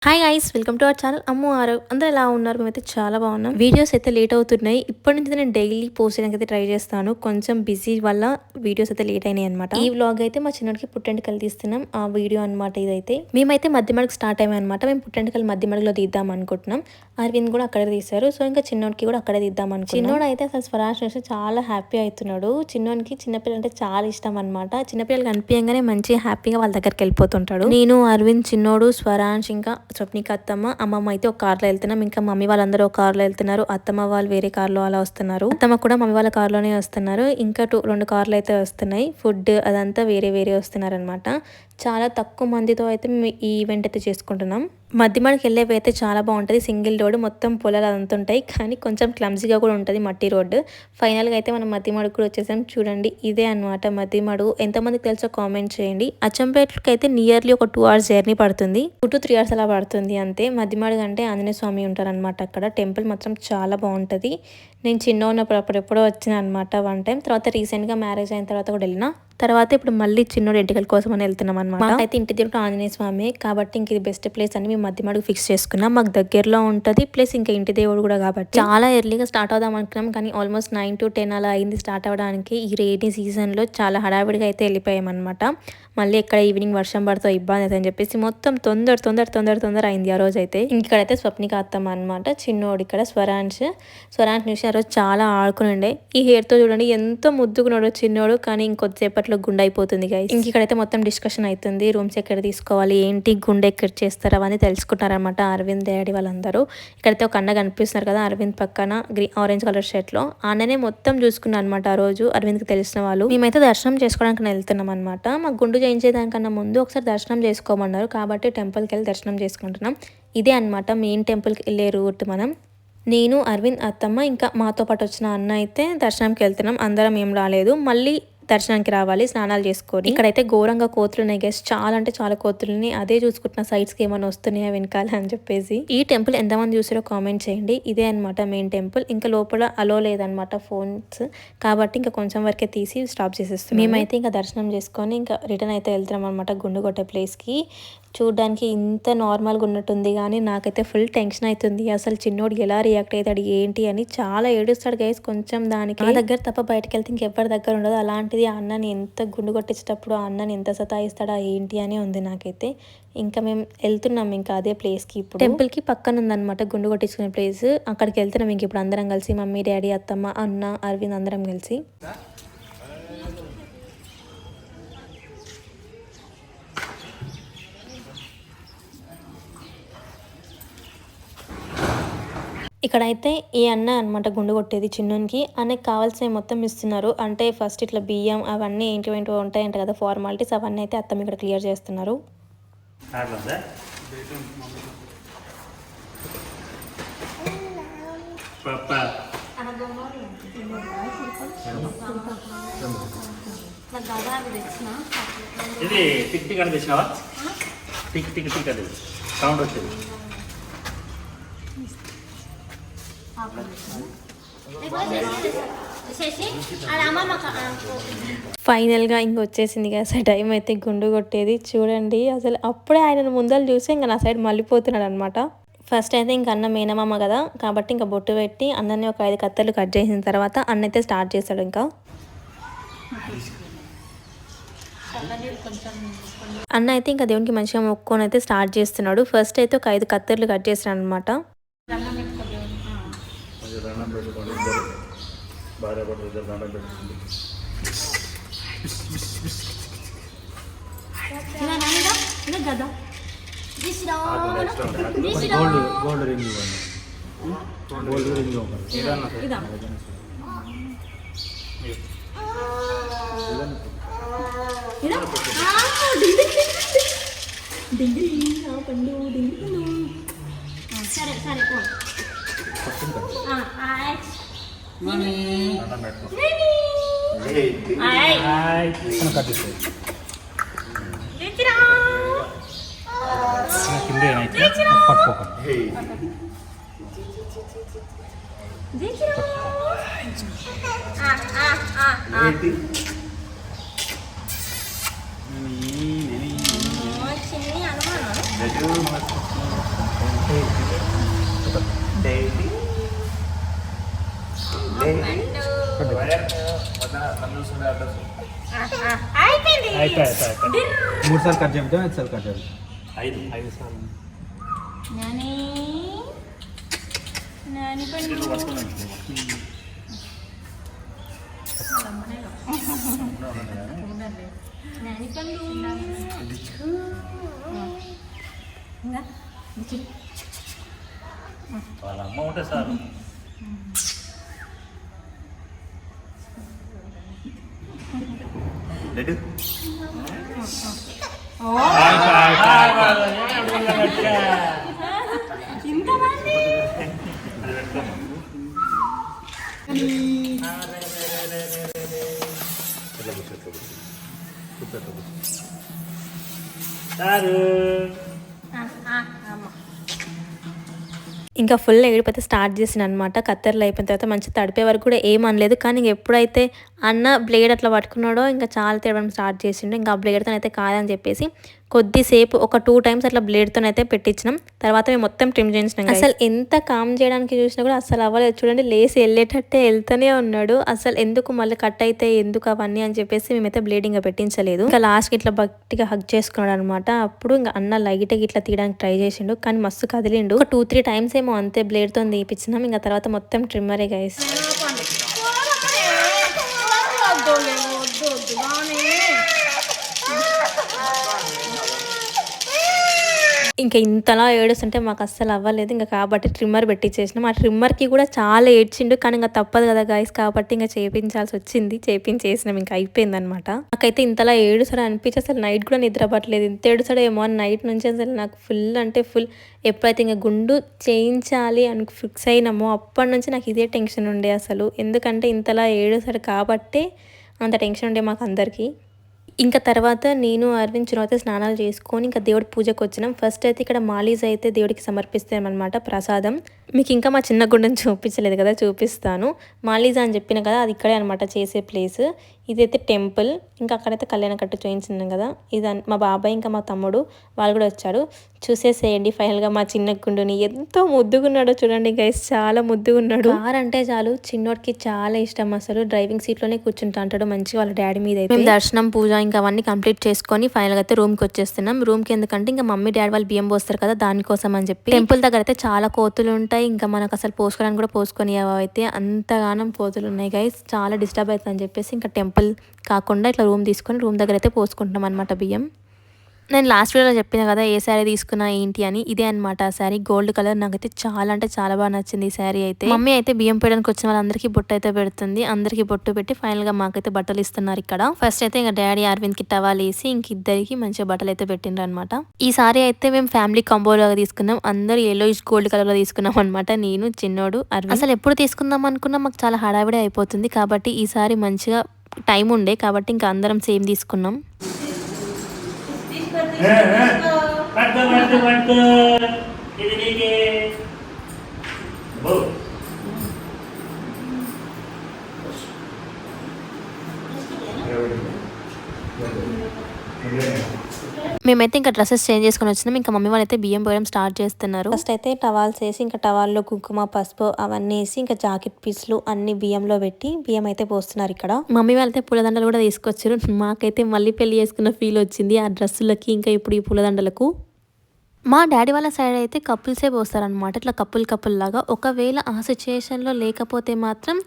Hi guys, welcome to our channel Ammu Aarav. అందరూ ఎలా ఉన్నారు? మేమైతే చాలా బాగున్నాం. వీడియోస్ అయితే లేట్ అవుతున్నాయి. ఇప్పటి నుంచి నేను డైలీ పోస్ట్ చేయడానికి అయితే ట్రై చేస్తాను. కొంచెం బిజీ వల్ల వీడియోస్ అయితే లేట్ అయినాయి అనమాట. ఈ వ్లాగ్ అయితే మా చిన్నడికి పుట్టెంటుకలు తీస్తున్నాం. ఆ వీడియో అనమాట ఇదైతే. మేమైతే మధ్య మడుగు స్టార్ట్ అయ్యాం అనమాట. మేము పుట్టెంటుకలు మధ్య మడుగులో తీద్దాం అనుకుంటున్నాం. అరవింద్ కూడా అక్కడే తీశారు. సో ఇంకా చిన్నోడికి కూడా అక్కడే తీద్దాం అనుకుంటున్నాం. చిన్నోడు అయితే అసలు స్వరాజ్ చూసి చాలా హ్యాపీ అవుతున్నాడు. చిన్నోడికి చిన్నపిల్లలు అంటే చాలా ఇష్టం అనమాట. చిన్నపిల్లలు కనిపించగానే మంచి హ్యాపీగా వాళ్ళ దగ్గరికి వెళ్ళిపోతుంటాడు. నేను, అరవింద్, చిన్నోడు, స్వరాజ్ ఇంకా స్వప్నిక అత్తమ్మ, అమ్మమ్మ అయితే ఒక కార్లో వెళ్తున్నాం. ఇంకా మమ్మీ వాళ్ళందరూ ఒక కార్లో వెళ్తున్నారు. అత్తమ్మ వాళ్ళు వేరే కార్లో అలా వస్తున్నారు. అత్తమ్మ కూడా మమ్మీ వాళ్ళ కార్లోనే వస్తున్నారు. ఇంకా రెండు కార్లు అయితే వస్తున్నాయి. ఫుడ్ అదంతా వేరే వేరే వస్తున్నారు అనమాట. చాలా తక్కువ మందితో అయితే మేము ఈ ఈవెంట్ అయితే చేసుకుంటున్నాం. మధ్యమడికి వెళ్ళేవి అయితే చాలా బాగుంటుంది. సింగిల్ రోడ్, మొత్తం పొలాలు అదంతా ఉంటాయి. కానీ కొంచెం క్లమ్జీగా కూడా ఉంటుంది మట్టి రోడ్డు. ఫైనల్గా అయితే మనం మధ్యమడుగు కూడా వచ్చేసాం. చూడండి, ఇదే అనమాట మధ్యమడుగు. ఎంతమందికి తెలుసో కామెంట్ చేయండి. అచ్చంపేటకి అయితే నియర్లీ ఒక 2 hours జర్నీ పడుతుంది. 2 to 3 hours అలా పడుతుంది అంతే. మధ్యమడుగు అంటే ఆంజనేయ స్వామి ఉంటారనమాట. అక్కడ టెంపుల్ మాత్రం చాలా బాగుంటుంది. నేను చిన్న ఉన్నప్పుడు అప్పుడెప్పుడో వచ్చిన అనమాట 1 time. తర్వాత రీసెంట్గా మ్యారేజ్ అయిన తర్వాత కూడా వెళ్ళిన. తర్వాత ఇప్పుడు మళ్ళీ చిన్నోడు ఎంటికల కోసం అని వెళ్తున్నాం అనమాట. అయితే ఇంటి దేవుడు ఆంజనేయ స్వామి కాబట్టి ఇంక ఇది బెస్ట్ ప్లేస్ అని మేము మధ్యమడుగు ఫిక్స్ చేసుకున్నాం. మాకు దగ్గరలో ఉంటుంది ప్లస్ ఇంకా ఇంటి దేవుడు కూడా కాబట్టి చాలా ఎర్లీగా స్టార్ట్ అవుదాం అనుకున్నాం. కానీ ఆల్మోస్ట్ 9 to 10 అలా అయింది స్టార్ట్ అవ్వడానికి. ఈ రైనీ సీజన్లో చాలా హడావిడిగా అయితే వెళ్ళిపోయాం అనమాట. మళ్ళీ ఎక్కడ ఈవినింగ్ వర్షం పడుతూ ఇబ్బంది అవుతుందని చెప్పేసి మొత్తం తొందర అయింది ఆ రోజు అయితే. ఇక్కడైతే స్వప్నిక అత్తమ్మ అనమాట. చిన్నోడు ఇక్కడ స్వరాంశ్ చూసి ఆ రోజు చాలా ఆడుకునండే. ఈ హెయిర్తో చూడండి ఎంతో ముద్దుకున్నాడు చిన్నోడు. కానీ ఇంకొద్దిసేపట్లో గుండె అయిపోతుంది గైస్. ఇక్కడైతే మొత్తం డిస్కషన్ అవుతుంది. రూమ్స్ ఎక్కడ తీసుకోవాలి, ఏంటి, గుండె ఎక్కడ చేస్తారు అవన్నీ తెలుసుకుంటారనమాట అరవింద్ డాడీ వాళ్ళందరూ. ఇక్కడైతే ఒక అన్న కనిపిస్తున్నారు కదా అరవింద్ పక్కన ఆరెంజ్ కలర్ షర్ట్ లో. అన్ననే మొత్తం చూసుకున్నాను అనమాట ఆ రోజు అరవింద్కి తెలిసిన వాళ్ళు. మేమైతే దర్శనం చేసుకోవడానికి వెళ్తున్నాం అనమాట. మాకు గుండు చేయించేదానికన్నా ముందు ఒకసారి దర్శనం చేసుకోమన్నారు కాబట్టి టెంపుల్కి వెళ్ళి దర్శనం చేసుకుంటున్నాం. ఇదే అనమాట మెయిన్ టెంపుల్కి వెళ్ళే రూట్. మనం నేను, అరవింద్, అత్తమ్మ ఇంకా మాతో పాటు వచ్చిన అన్న అయితే దర్శనంకి వెళ్తున్నాం. అందరం ఏం రాలేదు. మళ్ళీ దర్శనానికి రావాలి స్నానాలు చేసుకొని. ఇక్కడైతే ఘోరంగా కోతులు ఉన్నాయి గైస్. చాలా అంటే చాలా కోతులని. అదే చూసుకుంటున్న సైడ్స్కి ఏమైనా వస్తున్నాయా వెనకాల అని చెప్పేసి. ఈ టెంపుల్ ఎంతమంది చూసారో కామెంట్ చేయండి. ఇదే అనమాట మెయిన్ టెంపుల్. ఇంకా లోపల అలో లేదనమాట ఫోన్స్ కాబట్టి ఇంకా కొంచెం వరకే తీసి స్టాప్ చేసేస్తాం. మేమైతే ఇంకా దర్శనం చేసుకొని ఇంకా రిటర్న్ అయితే వెళ్తున్నాం అనమాట గుండు కొట్టే ప్లేస్కి. చూడడానికి ఇంత నార్మల్గా ఉన్నట్టుంది కానీ నాకైతే ఫుల్ టెన్షన్ అవుతుంది. అసలు చిన్నోడు ఎలా రియాక్ట్ అవుతాడు ఏంటి అని. చాలా ఏడుస్తాడు గైస్ కొంచెం దానికి. నా దగ్గర తప్ప బయటకు వెళ్తే ఇంకెవరి దగ్గర ఉండదు. అలాంటిది ఆ అన్నని ఎంత గుండు కొట్టించేటప్పుడు ఆ అన్నని ఎంత సతాయిస్తాడా ఏంటి అని ఉంది నాకైతే. ఇంకా మేము వెళ్తున్నాం ఇంకా అదే ప్లేస్కి. ఇప్పుడు టెంపుల్కి పక్కన ఉందన్నమాట గుండు కొట్టించుకునే ప్లేస్. అక్కడికి వెళ్తున్నాం ఇంక ఇప్పుడు అందరం కలిసి. మమ్మీ, డాడీ, అత్తమ్మ, అన్న, అరవింద్ అందరం కలిసి. ఇక్కడైతే ఈ అన్న అనమాట గుండు కొట్టేది చిన్నోనికి. అన్నకి కావాల్సినవి మొత్తం ఇస్తున్నారు. అంటే ఫస్ట్ ఇట్లా బియ్యం అవన్నీ ఏంటివేంటివో ఉంటాయంట కదా ఫార్మాలిటీస్, అవన్నీ అయితే అత్తమ్మ ఇక్కడ క్లియర్ చేస్తున్నారు. ఇది టిక్ టిక్ అని తెచ్చినావా? టిక్ టిక్ టిక్ అది సౌండ్ వచ్చేది. ఫైనల్గా ఇంకొచ్చేసింది కదా టైం అయితే గుండు కొట్టేది. చూడండి అసలు అప్పుడే ఆయన ముందలు చూసి ఇంకా నా సైడ్ మళ్ళీపోతున్నాడు అనమాట. ఫస్ట్ అయితే ఇంక అన్న మేనమామ కదా కాబట్టి ఇంకా బొట్టు పెట్టి అన్నని ఒక 5 కత్తెలు కట్ చేసిన తర్వాత అన్న అయితే స్టార్ట్ చేస్తాడు. ఇంకా అన్న అయితే ఇంకా దేవునికి మంచిగా మొక్కుకొని అయితే స్టార్ట్ చేస్తున్నాడు. ఫస్ట్ అయితే ఒక 5 కత్తెర్లు కట్ చేస్తున్నాడు అనమాట. మూడు సార్లు కట్ చేద్దాం, 5 సార్లు కట్ చేద్దాం. 5 సార్లు నాని నాని పండు నాని పండు వాళ్ళ అమ్మ ఉంటే సార్ లడ్డు ఇంతమంది ఇంకా ఫుల్ ఏడిపోతే స్టార్ట్ చేసిన అనమాట. కత్తెరలు అయిపోయిన తర్వాత మంచి తడిపే వరకు కూడా ఏం అనలేదు. కానీ ఇంక ఎప్పుడైతే అన్న బ్లేడ్ అట్లా పట్టుకున్నాడో ఇంకా చాలా తేవడం స్టార్ట్ చేసిండు. ఇంకా ఆ బ్లేడ్తో అయితే కాదని చెప్పేసి కొద్దిసేపు ఒక 2 times అట్లా బ్లేడ్తో అయితే పెట్టించినాం. తర్వాత మేము మొత్తం ట్రిమ్ చేయించినాం. అసలు ఎంత కామ్ చేయడానికి చూసినా కూడా అసలు అవ్వలేదు. చూడండి లేసి వెళ్ళేటట్టే వెళ్తూనే ఉన్నాడు. అసలు ఎందుకు మళ్ళీ కట్ అయితే ఎందుకు అవన్నీ అని చెప్పేసి మేమైతే బ్లేడ్ ఇంకా పెట్టించలేదు. ఇంకా లాస్ట్కి ఇట్లా గట్టిగా హగ్ చేసుకున్నాడు అనమాట. అప్పుడు ఇంకా అన్న లైట్గా ఇట్లా తీయడానికి ట్రై చేసిండు, కానీ మస్తు కదిలిండు. ఒక 2-3 times ఏమో అంతే బ్లేడ్తో తీపించినాం. ఇంకా తర్వాత మొత్తం ట్రిమ్మరే గైస్. ఇంకా ఇంతలా ఏడుస్తుంటే మాకు అస్సలు అవ్వలేదు. ఇంకా కాబట్టి ట్రిమ్మర్ పెట్టించేసినాం. ఆ ట్రిమ్మర్కి కూడా చాలా ఏడ్చిండు, కానీ ఇంకా తప్పదు కదా గాయస్, కాబట్టి ఇంకా చేయించాల్సి వచ్చింది. చేయించేసినాం, ఇంకా అయిపోయింది అనమాట. నాకైతే ఇంతలా ఏడుసాడు అనిపించి అసలు నైట్ కూడా నిద్రపట్టలేదు. ఇంత ఏడుసాడో ఏమో అని నైట్ నుంచి అసలు నాకు ఫుల్ అంటే ఫుల్. ఎప్పుడైతే ఇంకా గుండు చేయించాలి అని ఫిక్స్ అయినామో అప్పటి నుంచి నాకు ఇదే టెన్షన్ ఉండే అసలు. ఎందుకంటే ఇంతలా ఏడుసాడు కాబట్టే అంత టెన్షన్ ఉండే మాకు అందరికీ. ఇంకా తర్వాత నేను అరవింద్ చిరునైతే స్నానాలు చేసుకొని ఇంకా దేవుడి పూజకు వచ్చినాం. ఫస్ట్ అయితే ఇక్కడ మాలీస్ అయితే దేవుడికి సమర్పిస్తామన్నమాట ప్రసాదం. మీకు ఇంకా మా చిన్న గుండెని చూపించలేదు కదా, చూపిస్తాను. మాలీజా అని చెప్పిన కదా, అది ఇక్కడే అనమాట చేసే ప్లేస్. ఇదైతే టెంపుల్. ఇంకా అక్కడైతే కళ్యాణ కట్టు చూయించినాం కదా, ఇది మా బాబాయ్ ఇంకా మా తమ్ముడు వాళ్ళు కూడా వచ్చారు. చూసేసేయండి ఫైనల్గా మా చిన్న గుండుని. ఎంతో ముద్దుగున్నాడో చూడండి గైస్, చాలా ముద్దుగున్నాడు. కార్ అంటే చాలు చిన్నోడికి చాలా ఇష్టం. అసలు డ్రైవింగ్ సీట్లోనే కూర్చుంటా అంటాడు మంచిగా వాళ్ళ డాడీ మీద. అయితే దర్శనం పూజ ఇంకా అవన్నీ కంప్లీట్ చేసుకొని ఫైనల్గా అయితే రూమ్కి వచ్చేస్తున్నాం. రూమ్కి ఎందుకంటే ఇంకా మమ్మీ డాడీ వాళ్ళు బియ్యం పోస్తారు కదా, దానికోసం అని చెప్పి. టెంపుల్ దగ్గర అయితే చాలా కోతులు ఉంటాయి. ఇంకా మనకు అసలు పోసుకోవడానికి కూడా పోసుకొని అయితే అంతగానం కోతులు ఉన్నాయి గైస్, చాలా డిస్టర్బ్ అవుతుంది అని చెప్పేసి ఇంకా టెంపుల్ కాకుండా ఇట్లా రూమ్ తీసుకొని రూమ్ దగ్గర అయితే పోసుకుంటాం అనమాట బియ్యం. నేను లాస్ట్ వీడియోలో చెప్పిన కదా ఏ శారీ తీసుకున్నా ఏంటి అని, ఇదే అనమాట ఆ శారీ. గోల్డ్ కలర్ నాకైతే చాలా అంటే చాలా బాగా నచ్చింది ఈ శారీ అయితే. మమ్మీ అయితే బియ్యం పెట్టడానికి వచ్చిన వాళ్ళందరికీ బొట్టు అయితే పెడుతుంది. అందరికీ బొట్టు పెట్టి ఫైనల్ గా మాకైతే బట్టలు ఇస్తున్నారు ఇక్కడ. ఫస్ట్ అయితే ఇంకా డాడీ అరవింద్ కి టవాల్ వేసి ఇంక ఇద్దరికి మంచిగా బట్టలు అయితే పెట్టిండ్రు అనమాట. ఈ సారీ అయితే మేము ఫ్యామిలీ కాంబో లాగా తీసుకున్నాం. అందరు yellowish గోల్డ్ కలర్ లో తీసుకున్నాం అనమాట. నేను చిన్నోడు అరవింద్. అసలు ఎప్పుడు తీసుకుందాం అనుకున్నా మాకు చాలా హడావిడి అయిపోతుంది కాబట్టి ఈసారి మంచిగా టైం ఉండే కాబట్టి ఇంకా అందరం సేమ్ తీసుకున్నాం. పట్టుకో ఇది నీకే. మేమైతే ఇంకా డ్రెస్సెస్ చేంజ్ చేసుకుని వచ్చినాం. ఇంకా మమ్మీ వాళ్ళైతే బియ్యం పోయడం స్టార్ట్ చేస్తున్నారు. ఫస్ట్ అయితే టవాల్స్ వేసి ఇంకా టవాల్లో కుంకుమ పసుపు అవన్నీ వేసి ఇంకా జాకెట్ పీస్లు అన్ని బియ్యంలో పెట్టి బియ్యం అయితే పోస్తున్నారు ఇక్కడ. మమ్మీ వాళ్ళైతే పూలదండలు కూడా తీసుకొచ్చారు. మాకైతే మళ్ళీ పెళ్లి చేసుకున్న ఫీల్ వచ్చింది ఆ డ్రెస్సులకి ఇంకా ఇప్పుడు ఈ పూలదండలకు. మా డాడీ వాళ్ళ సైడ్ అయితే కపుల్సే పోస్తారనమాట, ఇట్లా కపుల్ లాగా. ఒకవేళ ఆ సిచ్యుయేషన్లో లేకపోతే మాత్రం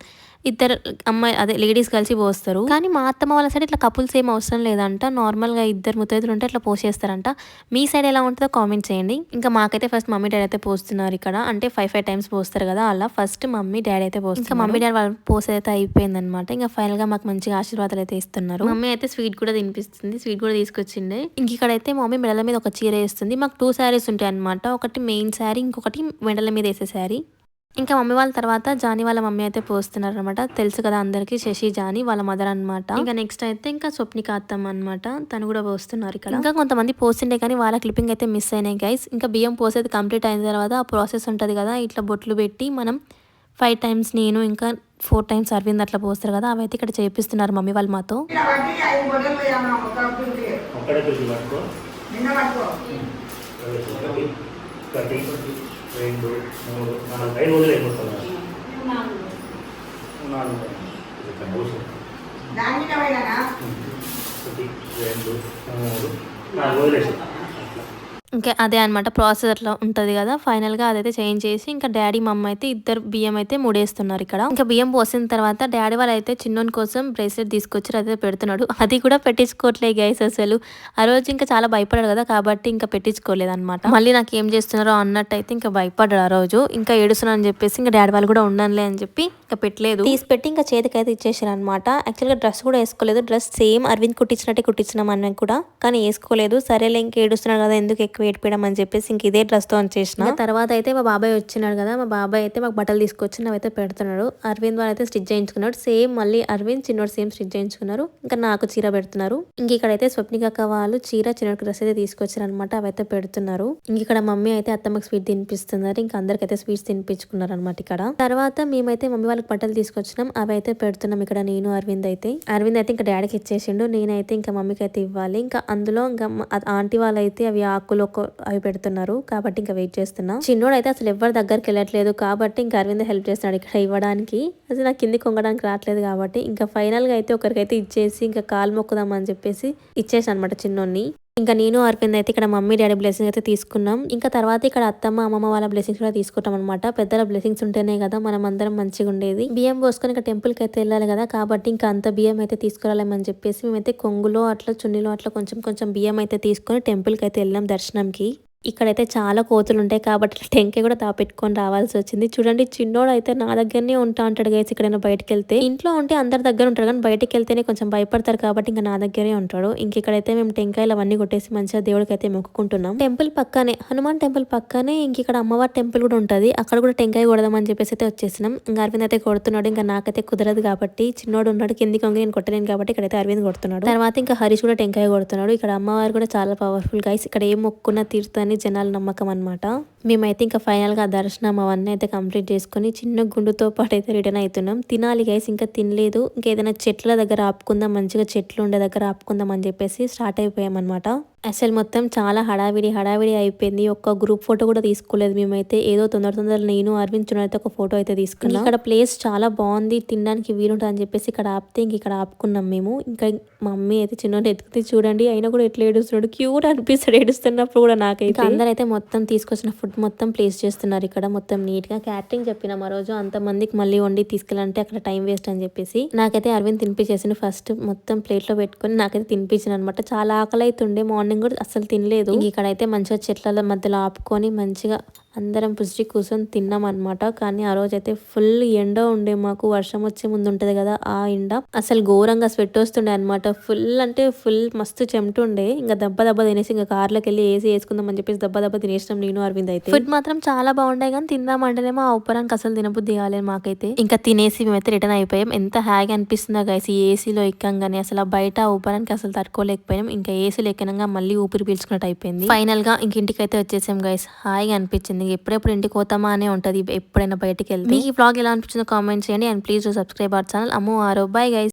ఇద్దరు అమ్మాయి అదే లేడీస్ కలిసి పోస్తారు. కానీ మా అత్తమ్మ వాళ్ళ సైడ్ ఇట్లా కపుల్స్ ఏం అవసరం లేదంట, నార్మల్గా ఇద్దరు ముత్తైదులు ఉంటే ఇట్లా పోసేస్తారంట. మీ సైడ్ ఎలా ఉంటుందో కామెంట్ చేయండి. ఇంకా మాకైతే ఫస్ట్ మమ్మీ డాడీ అయితే పోస్తున్నారు ఇక్కడ, అంటే 5 times పోస్తారు కదా అలా. ఫస్ట్ మమ్మీ డాడీ అయితే పోస్తారు. ఇంకా మమ్మీ డాడీ వాళ్ళు పోసేదైతే అయిపోయింది అనమాట. ఇంకా ఫైనల్గా మాకు మంచిగా ఆశీర్వాదాలు అయితే ఇస్తున్నారు. మమ్మీ అయితే స్వీట్ కూడా తినిపిస్తుంది, స్వీట్ కూడా తీసుకొచ్చిండే. ఇంక ఇక్కడైతే మమ్మీ మెడల మీద ఒక చీర వేస్తుంది. మాకు 2 sarees ఉంటాయి అనమాట, ఒకటి మెయిన్ శారీ, ఇంకొకటి మెడల మీద వేసే శారీ. ఇంకా మమ్మీ వాళ్ళ తర్వాత జానీ వాళ్ళ మమ్మీ అయితే పోస్తున్నారు అనమాట. తెలుసు కదా అందరికి, శశి జానీ వాళ్ళ మదర్ అనమాట. ఇంకా నెక్స్ట్ అయితే ఇంకా స్వప్నిక అత్తమ్మ అనమాట, తను కూడా పోస్తున్నారు ఇక్కడ. ఇంకా కొంతమంది పోస్తుండే కానీ వాళ్ళ క్లిప్పింగ్ అయితే మిస్ అయినాయి గైస్. ఇంకా బియ్యం పోసేది కంప్లీట్ అయిన తర్వాత ఆ ప్రాసెస్ ఉంటుంది కదా, ఇట్లా బొట్లు పెట్టి మనం 5 times నేను ఇంకా 4 times అరవింద్ అట్లా పోస్తారు కదా, అవైతే ఇక్కడ చేపిస్తున్నారు మమ్మీ వాళ్ళు మాతో. ఒకటి 2 3 4 5 రోజులు అయిపోతుంది. 4 ఒకటి, రెండు, మూడు, నాలుగు వదిలేసి. ఇంకా అదే అనమాట ప్రాసెస్ అట్లా ఉంటుంది కదా. ఫైనల్ గా అదైతే చేంజ్ చేసి ఇంకా డాడీ మమ్మ అయితే ఇద్దరు బియ్యం అయితే మూడేస్తున్నారు ఇక్కడ. ఇంకా బియ్యం పోసిన తర్వాత డాడీ వాళ్ళు అయితే చిన్నోని కోసం బ్రేస్లెట్ తీసుకొచ్చి అదే పెడుతున్నాడు. అది కూడా పెట్టించుకోవట్లేదు గైస్ అసలు. ఆ రోజు ఇంకా చాలా భయపడాడు కదా కాబట్టి ఇంకా పెట్టించుకోలేదు అనమాట. మళ్ళీ నాకు ఏం చేస్తున్నారో అన్నట్టు అయితే ఇంకా భయపడ్డాడు ఆ రోజు. ఇంకా ఏడుస్తున్నాను అని చెప్పేసి ఇంకా డాడీ వాళ్ళు కూడా ఉండనులే అని చెప్పి ఇంకా పెట్టలేదు. తీసి పెట్టి ఇంకా చేతికైతే ఇచ్చేసారు అనమాట. యాక్చువల్గా డ్రెస్ కూడా వేసుకోలేదు. డ్రెస్ సేమ్ అరవింద్ కుట్టించినట్టే కుట్టించినాం అన్న కూడా, కానీ వేసుకోలేదు. సరేలే ఇంకా ఏడుస్తున్నాడు కదా ఎందుకు ఎక్కువ ఏడిపోయడం అని చెప్పేసి ఇంక ఇదే డ్రెస్ తో చేసిన. తర్వాత అయితే మా బాబాయ్ వచ్చినాడు కదా, మా బాబాయ్ అయితే మాకు బట్టలు తీసుకొచ్చి నావైతే పెడుతున్నాడు. అరవింద్ వాళ్ళు అయితే స్టిచ్ చేయించుకున్నాడు. సేమ్ మళ్ళీ అరవింద్ చిన్నోడు సేమ్ స్టిచ్ చేయించుకున్నారు. ఇంకా నాకు చీర పెడుతున్నారు. ఇంక ఇక్కడైతే స్వప్నిక వాళ్ళు చీర చిన్నోడికి డ్రెస్ అయితే తీసుకొచ్చారు అనమాట. అవైతే పెడుతున్నారు. ఇంక ఇక్కడ మమ్మీ అయితే అత్తమ్మకి స్వీట్ తినిపిస్తున్నారు. ఇంకా అందరికైతే స్వీట్స్ తినిపించుకున్నారు అనమాట ఇక్కడ. తర్వాత మేమైతే మమ్మీ వాళ్ళకి బట్టలు తీసుకొచ్చినాం. అవి అయితే పెడుతున్నాం ఇక్కడ నేను అరవింద్ అయితే ఇంకా డాడీకి ఇచ్చేసిండు. నేనైతే ఇంకా మమ్మీకి అయితే ఇవ్వాలి. ఇంకా అందులో ఇంకా ఆంటీ వాళ్ళైతే అవి ఆకులు అవి పెడుతున్నారు కాబట్టి ఇంకా వెయిట్ చేస్తున్నా. చిన్నోడు అయితే అసలు ఎవరి దగ్గరికి వెళ్ళట్లేదు కాబట్టి ఇంకా అరవింద్ హెల్ప్ చేస్తున్నాడు ఇక్కడ ఇవ్వడానికి. అసలు నాకు కింది కొంగడానికి రావట్లేదు కాబట్టి ఇంకా ఫైనల్ గా అయితే ఒకరికైతే ఇచ్చేసి ఇంకా కాలు మొక్కుదాం అని చెప్పేసి ఇచ్చేసి అనమాట చిన్నోడిని. ఇంకా నేను అరవింద్ అయితే ఇక్కడ మమ్మీ డాడీ బ్లెస్సింగ్ అయితే తీసుకున్నాం. ఇంకా తర్వాత ఇక్కడ అత్తమ్మ అమ్మమ్మ వాళ్ళ బ్లెస్సింగ్స్ కూడా తీసుకుంటాం అనమాట. పెద్దల బ్లెస్సింగ్స్ ఉంటేనే కదా మనం అందరం మంచిగా ఉండేది. బియ్యం పోసుకొని ఇంకా టెంపుల్ కి అయితే వెళ్ళాలి కదా కాబట్టి ఇంకా అంత బియ్యం అయితే తీసుకురాలేమని చెప్పేసి మేమైతే కొంగులో అట్లా చున్నీలో అట్లా కొంచెం కొంచెం బియ్యం అయితే తీసుకొని టెంపుల్ కి అయితే వెళ్ళాం దర్శనంకి. ఇక్కడైతే చాలా కోతులు ఉంటాయి కాబట్టి టెంకాయ కూడా దాపెట్టుకొని రావాల్సి వచ్చింది. చూడండి చిన్నోడు అయితే నా దగ్గరనే ఉంటా అంటాడు గైస్. ఎక్కడైనా బయటకు వెళ్తే ఇంట్లో ఉంటే అందరి దగ్గర ఉంటాడు కానీ బయటకు వెళ్తేనే కొంచెం భయపడతారు కాబట్టి ఇంకా నా దగ్గరే ఉంటాడు. ఇంక ఇక్కడైతే మేము టెంకాయలు అవన్నీ కొట్టేసి మంచిగా దేవుడికి అయితే మొక్కుకుంటున్నాం. టెంపుల్ పక్కనే హనుమాన్ టెంపుల్ పక్కనే ఇంక ఇక్కడ అమ్మవారి టెంపుల్ కూడా ఉంటది. అక్కడ కూడా టెంకాయ కొడదామని చెప్పేసి అయితే వచ్చేసినాం. ఇంకా అరవింద్ అయితే కొడుతున్నాడు. ఇంకా నాకైతే కుదరదు కాబట్టి చిన్నోడు ఉన్నాడు కింది కొంగి నేను కొట్టలేను కాబట్టి ఇక్కడైతే అరవింద్ కొడుతున్నాడు. తర్వాత ఇంకా హరీష్ కూడా టెంకాయ కొడుతున్నాడు. ఇక్కడ అమ్మవారు కూడా చాలా పవర్ఫుల్ గైస్. ఇక్కడ ఏం మొక్కున్నా తీరుతుందని జనాల నమ్మకం అనమాట. మేమైతే ఇంకా ఫైనల్ గా దర్శనం అవన్నీ అయితే కంప్లీట్ చేసుకుని చిన్న గుండుతో పాటు అయితే రిటర్న్ అవుతున్నాం. తినాలి గైస్, ఇంకా తినలేదు. ఇంకేదైనా చెట్ల దగ్గర ఆపుకుందాం, మంచిగా చెట్లు ఉండే దగ్గర ఆపుకుందాం అని చెప్పేసి స్టార్ట్ అయిపోయాం అనమాట. అసలు మొత్తం చాలా హడావిడి అయిపోయింది. ఒక్క గ్రూప్ ఫోటో కూడా తీసుకోలేదు మేమైతే. ఏదో తొందర నేను అరవింద్ చున్న అయితే ఒక ఫోటో అయితే తీసుకున్నాం. ఇక్కడ ప్లేస్ చాలా బాగుంది, తినడానికి వీలుంటుంది అని చెప్పేసి ఇక్కడ ఆపితే ఇంక ఇక్కడ ఆపుకున్నాం మేము. ఇంకా మా మమ్మీ అయితే చిన్న ఎత్తుకుతే చూడండి అయినా కూడా ఎట్లా ఏడుస్తున్నాడు, క్యూట్ అనిపిస్తాడు ఏడుస్తున్నప్పుడు కూడా. నాకైతే అందరైతే మొత్తం తీసుకొచ్చిన ఫుడ్ మొత్తం ప్లేస్ చేస్తున్నారు ఇక్కడ మొత్తం నీట్ గా. క్యాటరింగ్ చెప్పినాం ఆ రోజు అంత మందికి మళ్ళీ వండి తీసుకెళ్ళాలంటే అక్కడ టైం వేస్ట్ అని చెప్పేసి నాకైతే అరవింద్ తినిపించేసి ఫస్ట్ మొత్తం ప్లేట్ లో పెట్టుకుని నాకైతే తినిపించిన అనమాట. చాలా ఆకలి అవుతుండే, మార్నింగ్ కూడా అసలు తినలేదు. ఇక్కడైతే మంచిగా చెట్ల మధ్యలో ఆపుకొని మంచిగా అందరం పుష్టి కూర్చొని తిన్నాం అనమాట. కానీ ఆ రోజు అయితే ఫుల్ ఎండ ఉండే, మాకు వర్షం వచ్చే ముందు ఉంటది కదా ఆ ఎండ అసలు ఘోరంగా స్వెట్ వస్తుండే అనమాట. ఫుల్ అంటే ఫుల్ మస్తు చెమటుండే. ఇంకా దెబ్బ తినేసి ఇంకా కార్లోకి వెళ్ళి ఏసీ వేసుకుందాం అని చెప్పేసి దెబ్బ తినేసినాం నేను అరవింద్ అయితే. ఫుడ్ మాత్రం చాలా బాగుండే కానీ తిందామంటేనేమో ఆ ఉప్పరానికి అసలు తినబుద్ధి కాలేదు మాకైతే. ఇంకా తినేసి మేమైతే రిటర్న్ అయిపోయాం. ఎంత హ్యాగా అనిపిస్తుందో గైస్ ఈ ఏసీలో ఎక్కంగానే. అసలు బయట ఉప్పరానికి అసలు తట్టుకోలేకపోయాం. ఇంకా ఏసీలో ఎక్కనంగా మళ్ళీ ఊపిరి పీల్చుకున్నట్టు అయిపోయింది. ఫైనల్ గా ఇంక ఇంటికైతే వచ్చేసాం గైస్. హాయిగా అనిపించింది. ఎప్పుడెప్పుడు ఇంటికి పోతామా అనే ఉంటది ఎప్పుడైనా బయటకు వెళ్తే. మీకు ఈ వ్లాగ్ ఎలా అనిపించిందో కామెంట్ చేయండి. And please subscribe our channel Ammu ఆరో. Bye guys.